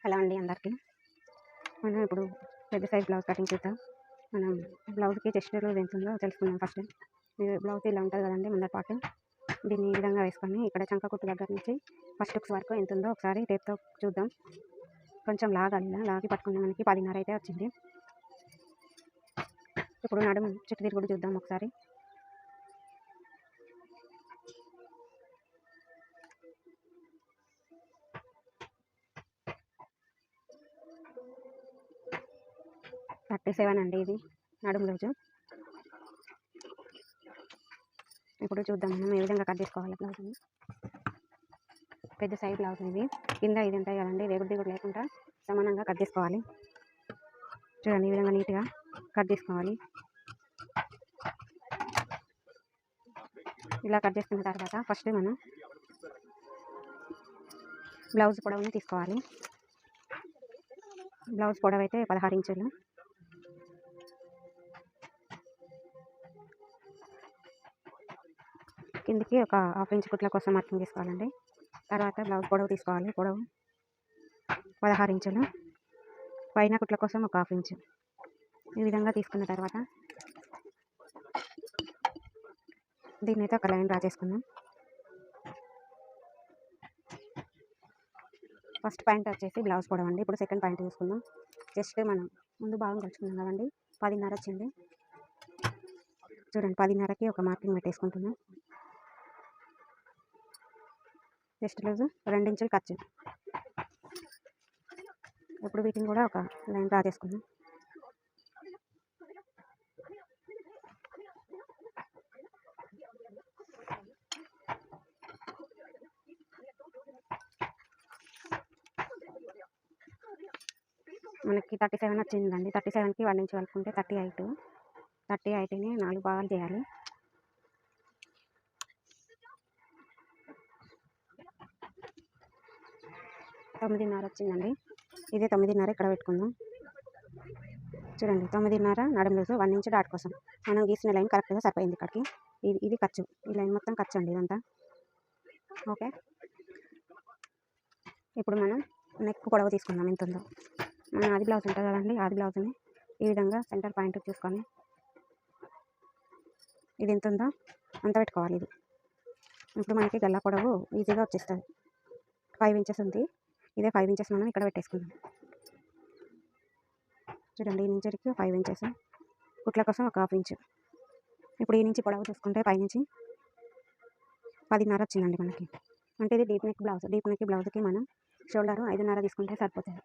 Hello అండి అందరికీ. మనం ఇప్పుడు పెద్ద సైజ్ బ్లౌజ్ కటింగ్ చూద్దాం. మనం బ్లౌజ్కి చెస్ట్ లూజ్ ఎంత ఉందో తెలుసుకుందాం. ఫస్ట్ బ్లౌజ్ ఇలా ఉంటుంది కదండి ముందర పార్ట్. దీన్ని ఈ విధంగా వేసుకొని ఇక్కడ చంక కుట్టు దగ్గర నుంచి ఫస్ట్ హుక్స్ వరకు ఎంత ఉందో ఒకసారి టేప్తో చూద్దాం. కొంచెం లాగాలి, లాగి పట్టుకుని మనకి 10.5 అయితే వచ్చింది. ఇప్పుడు నడుము చుట్టూ తిరుగుడు చూద్దాం ఒకసారి. $37 అండి ఇది నడుము రోజు. ఇప్పుడు చూద్దాం మనం ఏ విధంగా కట్ చేసుకోవాలి బ్లౌజ్ని. పెద్ద సైజ్ బ్లౌజ్ ఇది. కింద ఇది ఉంటాయి కదండి, రేగుడు దిగుడు లేకుండా సమానంగా కట్ చేసుకోవాలి. చూడండి ఈ విధంగా నీట్గా కట్ చేసుకోవాలి. ఇలా కట్ చేసుకున్న తర్వాత ఫస్ట్ మనం బ్లౌజ్ పొడవుని తీసుకోవాలి. బ్లౌజ్ పొడవు అయితే 16 ఇంచులు. కిందికి ఒక 1/2 ఇంచు కుట్ల కోసం మార్కింగ్ తీసుకోవాలండి. తర్వాత బ్లౌజ్ పొడవు తీసుకోవాలి. పొడవు 16 ఇంచులు. పైన కుట్ల కోసం ఒక 1/2 ఇంచు. ఈ విధంగా తీసుకున్న తర్వాత దీన్ని అయితే ఒక లైన్ డ్రా చేసుకుందాం. ఫస్ట్ పాయింట్ వచ్చేసి బ్లౌజ్ పొడవు అండి. ఇప్పుడు సెకండ్ పాయింట్ తీసుకుందాం. జస్ట్ మనం ముందు భాగం కలుసుకున్నాం కదండి, 10.5 వచ్చింది. చూడండి 10.5కి ఒక మార్కింగ్ పెట్టేసుకుంటున్నాం. చెస్ట్ లూజ్ 2 ఇంచులు ఖర్చు. ఇప్పుడు వీటిని కూడా ఒక లైన్ డ్రా చేసుకుందాం. మనకి 37 వచ్చిందండి. 37కి 1 ఇంచు కలుపుకుంటే 38. 38ని 4 భాగాలు చేయాలి. $9.5 వచ్చిందండి. ఇదే 9.5 ఇక్కడ పెట్టుకుందాం. చూడండి 9.5 నడుము లూజు 1 ఇంచు డాట్ కోసం మనం గీసిన లైన్ కరెక్ట్గా సరిపోయింది. ఇక్కడికి ఇది ఖర్చు. ఈ లైన్ మొత్తం ఖర్చు అండి ఇదంతా. ఓకే, ఇప్పుడు మనం నెక్ పొడవు తీసుకుందాం ఎంత ఉందో. మన ఆది బ్లౌజ్ ఉంటుంది కదండి, ఆది బ్లౌజ్ని ఈ విధంగా సెంటర్ పాయింట్ చూసుకొని ఇది ఎంత ఉందో అంత పెట్టుకోవాలి. ఇది ఇప్పుడు మనకి గల్లా పొడవు ఈజీగా వచ్చేస్తుంది. 5 ఇంచెస్ ఉంది. ఇదే 5 ఇంచెస్ మనం ఇక్కడ పెట్టేసుకుందాం. చూడండి ఈ నుంచికి 5 ఇంచెస్, కుట్ల కోసం ఒక 1/2 ఇంచు. ఇప్పుడు ఈ నుంచి పొడవు చూసుకుంటే పైనుంచి 10.5 వచ్చిందండి మనకి. అంటే ఇది deep neck blouse. Deep neck బ్లౌజ్కి మనం షోల్డరు 5.5 తీసుకుంటే సరిపోతుంది.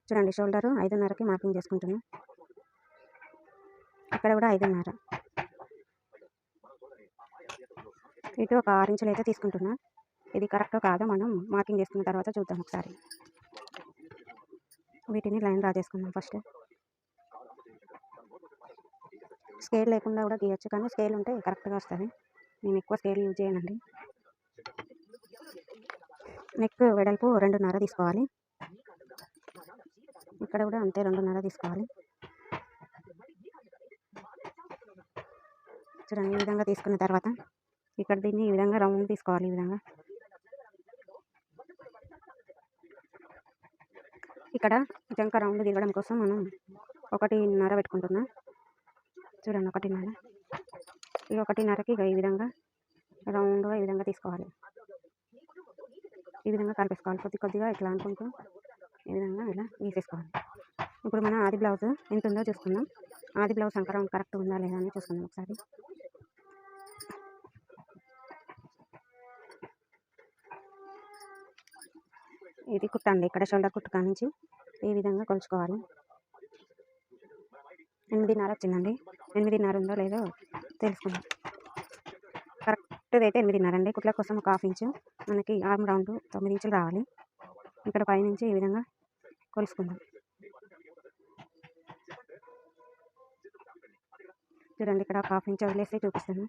చూడండి షోల్డరు 5.5కి మార్కింగ్ చేసుకుంటున్నాం. ఇక్కడ కూడా 5.5. ఇటు ఒక 6 ఇంచులు అయితే తీసుకుంటున్నా. ఇది కరెక్టో కాదో మనం మార్కింగ్ చేసుకున్న తర్వాత చూద్దాం ఒకసారి. వీటిని లైన్ డ్రా చేసుకుందాం. ఫస్ట్ స్కేల్ లేకుండా కూడా గీయచ్చు, కానీ స్కేల్ ఉంటే కరెక్ట్గా వస్తుంది. నేను ఎక్కువ స్కేల్ యూజ్ చేయనండి. నెక్ వెడల్పు 2.5 తీసుకోవాలి. ఇక్కడ కూడా అంతే 2.5 తీసుకోవాలి. చూడండి ఈ విధంగా తీసుకున్న తర్వాత ఇక్కడ దీన్ని ఈ విధంగా రౌండ్ తీసుకోవాలి. ఈ విధంగా ఇక్కడ జంక రౌండ్ తిరగడం కోసం మనం 1.5 పెట్టుకుంటున్నాం. చూడండి 1.5. ఈ 1.5కి ఈ విధంగా రౌండ్గా ఈ విధంగా తీసుకోవాలి. ఈ విధంగా కలిపేసుకోవాలి. కొద్దిగా ఇట్లా అనుకుంటూ ఈ విధంగా ఇలా గీసేసుకోవాలి. ఇప్పుడు మనం ఆది బ్లౌజ్ ఎంత ఉందో చూసుకుందాం. ఆది బ్లౌజ్ సంక రౌండ్ కరెక్ట్ ఉందా లేదా అని చూసుకుందాం ఒకసారి. ఇది కుట్టండి. ఇక్కడ షోల్డర్ కుట్టు కానించి ఈ విధంగా కొలుచుకోవాలి. 8.5 వచ్చిందండి. 8.5 ఉందో లేదో తెలుసుకుందాం. కరెక్ట్గా అయితే 8.5 అండి. కుట్ల కోసం ఒక 1/2 ఇంచు. మనకి ఆర్మ్ రౌండ్ 9 ఇంచులు రావాలి. ఇక్కడ పైనుంచి ఈ విధంగా కొలుసుకుందాం. చూడండి ఇక్కడ ఒక 1/2 ఇంచు వదిలేసి చూపిస్తాను.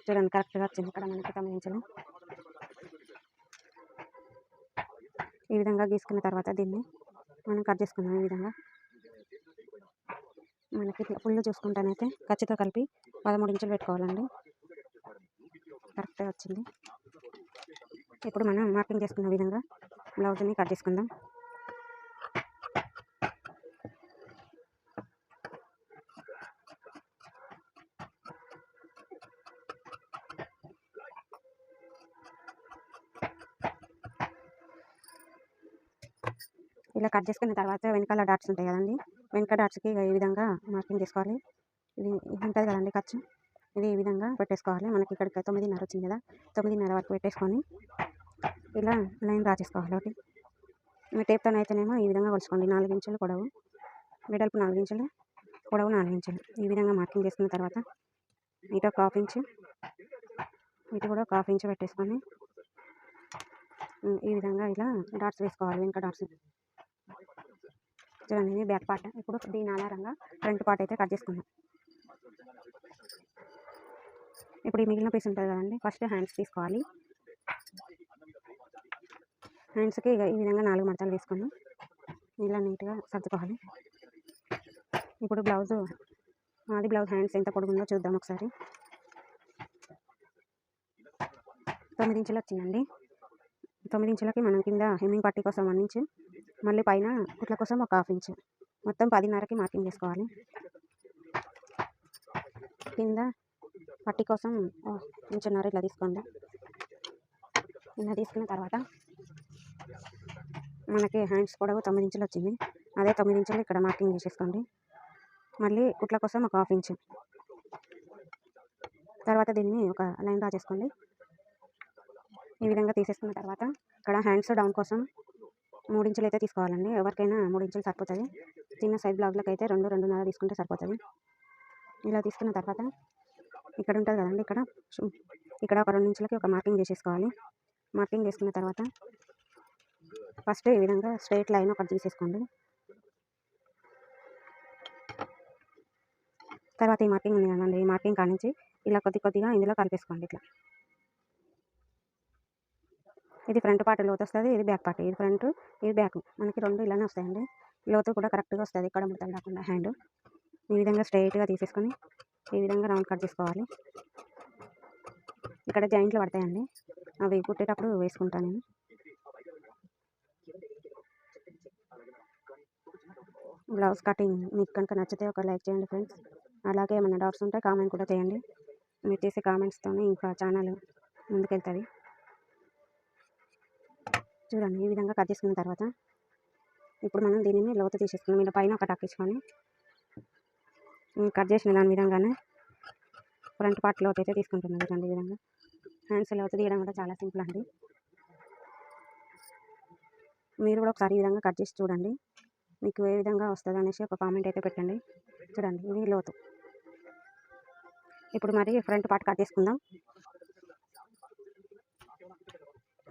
చూడండి కరెక్ట్గా వచ్చింది. ఇక్కడ మనకి 9 ఇంచులు. ఈ విధంగా గీసుకున్న తర్వాత దీన్ని మనం కట్ చేసుకుందాం. ఈ విధంగా మనకి ఫుల్ చూసుకుంటానైతే ఖర్చుతో కలిపి 13 ఇంచులు పెట్టుకోవాలండి. కరెక్ట్గా వచ్చింది. ఇప్పుడు మనం మార్కింగ్ చేసుకున్న విధంగా బ్లౌజ్ని కట్ చేసుకుందాం. ఇలా కట్ చేసుకున్న తర్వాత వెనకాల డాట్స్ ఉంటాయి కదండి, వెనక డాట్స్కి ఈ విధంగా మార్కింగ్ చేసుకోవాలి. ఇది ఉంటుంది కదండి ఖర్చు, ఇది ఈ విధంగా పెట్టేసుకోవాలి. మనకి ఇక్కడికి 9:30 వచ్చింది కదా, 9:30 వరకు పెట్టేసుకొని ఇలా లైన్ డ్రా చేసుకోవాలి. ఒకటి మీ టేప్తో అయితేనేమో ఈ విధంగా కొలుచుకోండి. 4 ఇంచులు పొడవు, వెడల్పు 4 ఇంచులు, పొడవు 4 ఇంచులు. ఈ విధంగా మార్కింగ్ చేసుకున్న తర్వాత ఇటు ఒక 1/2 ఇంచు, ఇటు కూడా ఒక 1/2 ఇంచు పెట్టేసుకొని ఈ విధంగా ఇలా డాట్స్ వేసుకోవాలి. వెనక డాట్స్ చూడండి, ఇది బ్యాక్ పార్ట్. ఇప్పుడు దీని ఆధారంగా ఫ్రంట్ పార్ట్ అయితే కట్ చేసుకుందాం. ఇప్పుడు ఈ మిగిలిన పీస్ ఉంటుంది కదండి, ఫస్ట్ హ్యాండ్స్ తీసుకోవాలి. హ్యాండ్స్కి ఈ విధంగా 4 మడతలు వేసుకొని ఇలా నీట్గా సర్దుకోవాలి. ఇప్పుడు బ్లౌజ్ హ్యాండ్స్ ఎంత పొడుగుందో చూద్దాం ఒకసారి. 9 ఇంచులు వచ్చిందండి. 9 ఇంచులకి మనం కింద హెమ్మింగ్ పట్టీ కోసం 1 ఇంచు, మళ్ళీ పైన కుట్ల కోసం ఒక 1/2 ఇంచు, మొత్తం 10:30కి మార్కింగ్ చేసుకోవాలి. కింద పట్టీ కోసం 1.5 ఇంచు ఇట్లా తీసుకోండి. ఇలా తీసుకున్న తర్వాత మనకి హ్యాండ్స్ పొడవు 9 ఇంచులు వచ్చింది. అదే 9 ఇంచులు ఇక్కడ మార్కింగ్ చేసేసుకోండి. మళ్ళీ కుట్ల కోసం ఒక 1/2 ఇంచు. తర్వాత దీన్ని ఒక లైన్ డ్రా చేసుకోండి. ఈ విధంగా తీసేసుకున్న తర్వాత ఇక్కడ హ్యాండ్స్ డౌన్ కోసం 3 ఇంచులు అయితే తీసుకోవాలండి. ఎవరికైనా 3 ఇంచులు సరిపోతుంది. చిన్న సైజ్ బ్లౌజ్లకు అయితే 2, 2.5 తీసుకుంటే సరిపోతుంది. ఇలా తీసుకున్న తర్వాత ఇక్కడ ఉంటుంది కదండి, ఇక్కడ ఒక 2 ఇంచులకి ఒక మార్కింగ్ చేసేసుకోవాలి. మార్కింగ్ చేసుకున్న తర్వాత ఫస్ట్ ఈ విధంగా స్ట్రైట్ లైన్ ఒకటి తీసేసుకోండి. తర్వాత ఈ మార్కింగ్ ఉంది కదండి, ఈ మార్కింగ్ కాడ నుంచి ఇలా కొద్దిగా ఇందులో కలిపేసుకోండి. ఇట్లా ఇది ఫ్రంట్ పార్ట్ లోతు వస్తుంది, ఇది బ్యాక్ పార్ట్. ఇది ఫ్రంట్, ఇది బ్యాక్, మనకి 2 ఇలానే వస్తాయండి. లోతు కూడా కరెక్ట్గా వస్తుంది, ఇక్కడ ముడతలు రాకుండా. హ్యాండ్ ఈ విధంగా స్ట్రైట్గా తీసేసుకొని ఈ విధంగా రౌండ్ కట్ చేసుకోవాలి. ఇక్కడ జాయింట్లు పడతాయండి, అవి కుట్టేటప్పుడు వేసుకుంటాను నేను. బ్లౌజ్ కటింగ్ మీకు కనుక నచ్చితే ఒక లైక్ చేయండి ఫ్రెండ్స్. అలాగే ఏమైనా డౌట్స్ ఉంటే కామెంట్ కూడా చేయండి. మీరు చేసే కామెంట్స్తోనే ఇంకా ఛానల్ ముందుకెళ్తుంది. చూడండి, ఈ విధంగా కట్ చేసుకున్న తర్వాత ఇప్పుడు మనం దీనిని లోతు తీసేసుకున్నాం. ఇలా పైన ఒక టక్ ఇచ్చుకొని కట్ చేసిన దాని విధంగానే ఫ్రంట్ పార్ట్ లోతు అయితే తీసుకుంటున్నాం. చూడండి, ఈ విధంగా హ్యాండ్స్ లోతు తీయడం కూడా చాలా సింపుల్ అండి. మీరు కూడా ఒకసారి ఈ విధంగా కట్ చేసి చూడండి, మీకు ఏ విధంగా వస్తుంది అనేసి ఒక కామెంట్ అయితే పెట్టండి. చూడండి, ఇది లోతు. ఇప్పుడు మరి ఫ్రంట్ పార్ట్ కట్ చేసుకుందాం.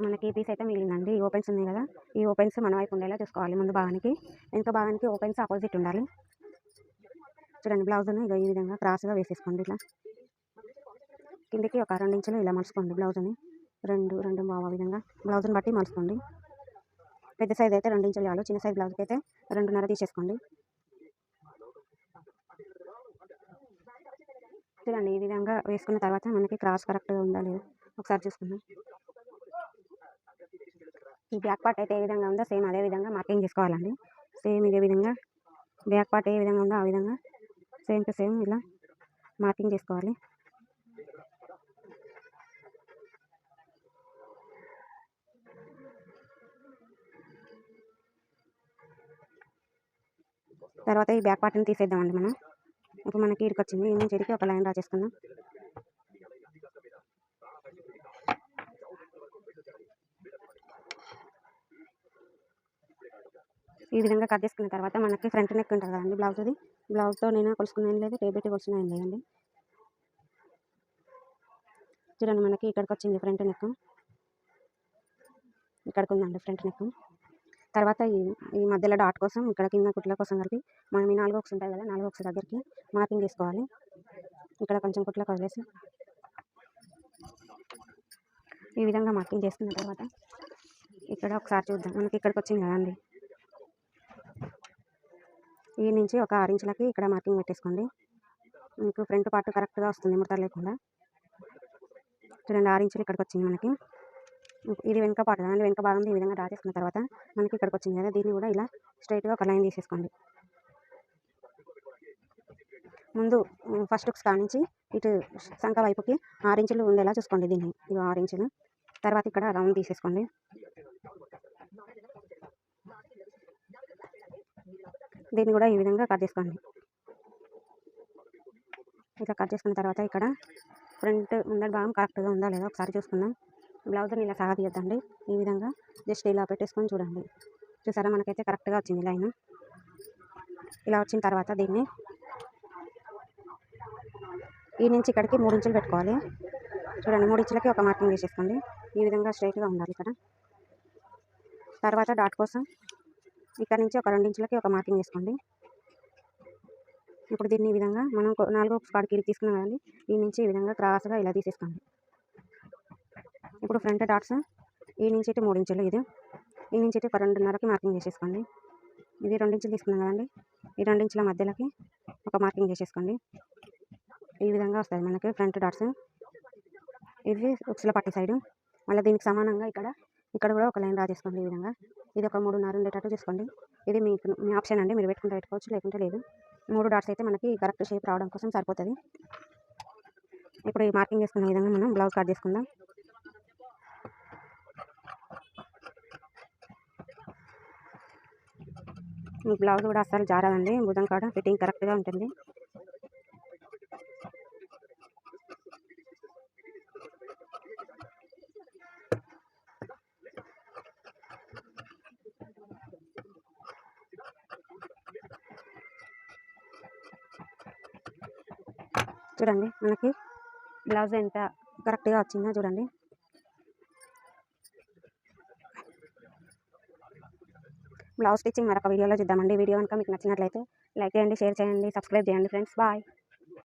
మనకి ఈ పీస్ అయితే మిగిలిందండి. ఈ ఓపెన్స్ ఉన్నాయి కదా, ఈ ఓపెన్స్ మన వైపు ఉండేలా చూసుకోవాలి. ముందు భాగానికి వెనుక భాగానికి ఓపెన్స్ ఆపోజిట్ ఉండాలి. చూడండి, బ్లౌజ్ను ఈ విధంగా క్రాస్గా వేసేసుకోండి. ఇట్లా కిందికి ఒక 2 ఇంచులు ఇలా మలుచుకోండి. బ్లౌజ్ని 2.5 విధంగా బ్లౌజ్ని బట్టి మలుచుకోండి. పెద్ద సైజ్ అయితే 2 ఇంచులు చాలు, చిన్న సైజ్ బ్లౌజ్కి అయితే 2.5 తీసేసుకోండి. చూడండి, ఈ విధంగా వేసుకున్న తర్వాత మనకి క్రాస్ కరెక్ట్గా ఉందా లేదా ఒకసారి చూసుకుందాం. ఈ బ్యాక్ పార్ట్ అయితే ఏ విధంగా ఉందో సేమ్ అదే విధంగా మార్కింగ్ చేసుకోవాలండి. సేమ్ ఇదే విధంగా బ్యాక్ పార్ట్ ఏ విధంగా ఉందో ఆ విధంగా సేమ్ టు సేమ్ ఇలా మార్కింగ్ చేసుకోవాలి. తర్వాత ఈ బ్యాక్ పార్ట్ని తీసేద్దామండి మనం. ఇప్పుడు మనకి ఇడికి వచ్చింది, ఈ నుంచి ఇడికి ఒక లైన్ డ్రా చేసుకుందాం. ఈ విధంగా కట్ చేసుకున్న తర్వాత మనకి ఫ్రంట్ నెక్ ఉంటుంది కదండి బ్లౌజ్ది, బ్లౌజ్తో నేను కొలుసుకున్న ఏం లేదు, టేప్ పెట్టి కొలుసుకున్న ఏం లేదండి. చూడండి, మనకి ఇక్కడికి వచ్చింది ఫ్రంట్ నెక్, ఇక్కడికి ఉందండి ఫ్రంట్ నెక్. తర్వాత ఈ మధ్యలో డాట్ కోసం ఇక్కడ కింద కుట్ల కోసం కలిపి మనం ఈ 4 బాక్స్ ఉంటాయి కదా, 4 బాక్స్ దగ్గరికి మార్కింగ్ చేసుకోవాలి. ఇక్కడ కొంచెం కుట్లకు వదిలేసి ఈ విధంగా మార్కింగ్ చేసుకున్న తర్వాత ఇక్కడ ఒకసారి చూద్దాం. మనకి ఇక్కడికి వచ్చింది కదండి, ఈ నుంచి ఒక 6 ఇంచులకి ఇక్కడ మార్కింగ్ పెట్టేసుకోండి. మీకు ఫ్రంట్ పార్ట్ కరెక్ట్గా వస్తుంది ముడత లేకుండా. చూడండి 6 ఇంచులు ఇక్కడికి వచ్చింది మనకి. ఇది వెనుక పార్ట్ కదండి, వెనుక భాగం ఈ విధంగా డ్రా చేసుకున్న తర్వాత మనకి ఇక్కడికి వచ్చింది కదా, దీన్ని కూడా ఇలా స్ట్రైట్గా ఒక లైన్ తీసేసుకోండి. ముందు ఫస్ట్ హుక్స్ కాడ నుంచి ఇటు సంఖ వైపుకి 6 ఇంచులు ఉండేలా చూసుకోండి దీన్ని. ఇది 6 ఇంచులు. తర్వాత ఇక్కడ రౌండ్ తీసేసుకోండి. దీన్ని కూడా ఈ విధంగా కట్ చేసుకోండి. ఇట్లా కట్ చేసుకున్న తర్వాత ఇక్కడ ఫ్రంట్ ముందర భాగం కరెక్ట్గా ఉందా లేదా ఒకసారి చూసుకుందాం. బ్లౌజ్ని ఇలా సాగదీయద్దండి, ఈ విధంగా జస్ట్ ఇలా పెట్టేసుకొని చూడండి. చూసారా, మనకైతే కరెక్ట్గా వచ్చింది లైన్. ఇలా వచ్చిన తర్వాత దీన్ని ఈ నుంచి ఇక్కడికి 3 ఇంచులు పెట్టుకోవాలి. చూడండి 3 ఇంచులకి ఒక మార్కింగ్ వేసేసుకోండి. ఈ విధంగా స్ట్రైట్గా ఉండాలి ఇక్కడ. తర్వాత డాట్ కోసం ఇక్కడ నుంచి ఒక 2 ఇంచులకి ఒక మార్కింగ్ వేసుకోండి. ఇప్పుడు దీన్ని ఈ విధంగా మనం 4 కాడికి తీసుకున్నాం కదండి, ఈ నుంచి ఈ విధంగా క్రాస్గా ఇలా తీసేసుకోండి. ఇప్పుడు ఫ్రంట్ డాట్స్ ఈ నుంచి ఇటు 3 ఇంచులు, ఇది ఈ నుంచి ఇటు ఒక 2.5కి మార్కింగ్ చేసేసుకోండి. ఇది 2 ఇంచులు తీసుకున్నాం కదండి, ఈ 2 ఇంచుల మధ్యలోకి ఒక మార్కింగ్ చేసేసుకోండి. ఈ విధంగా వస్తుంది మనకి ఫ్రంట్ డాట్స్. ఇది ఉక్సుల పట్టి సైడు. మళ్ళీ దీనికి సమానంగా ఇక్కడ కూడా ఒక లైన్ డ్రా చేసుకోండి. ఈ విధంగా ఇది ఒక 3.5 ఉండేటట్టు చూసుకోండి. ఇది మీ ఆప్షన్ అండి, మీరు పెట్టుకుంటే పెట్టుకోవచ్చు, లేకుంటే లేదు. 3 డాట్స్ అయితే మనకి కరెక్ట్ షేప్ రావడం కోసం సరిపోతుంది. ఇప్పుడు ఈ మార్కింగ్ చేసుకున్న విధంగా మనం బ్లౌజ్ కట్ చేసుకుందాం. ఈ బ్లౌజ్ కూడా అస్సలు జారదండి, భుజం కాడ ఫిట్టింగ్ కరెక్ట్గా ఉంటుంది. చూడండి మనకి బ్లౌజ్ ఎంత కరెక్ట్గా వచ్చిందో చూడండి. బ్లౌజ్ స్టిచ్చింగ్ మరొక వీడియోలో చూద్దామండి. వీడియో కనుక మీకు నచ్చినట్లయితే లైక్ చేయండి, షేర్ చేయండి, సబ్స్క్రైబ్ చేయండి ఫ్రెండ్స్. బాయ్.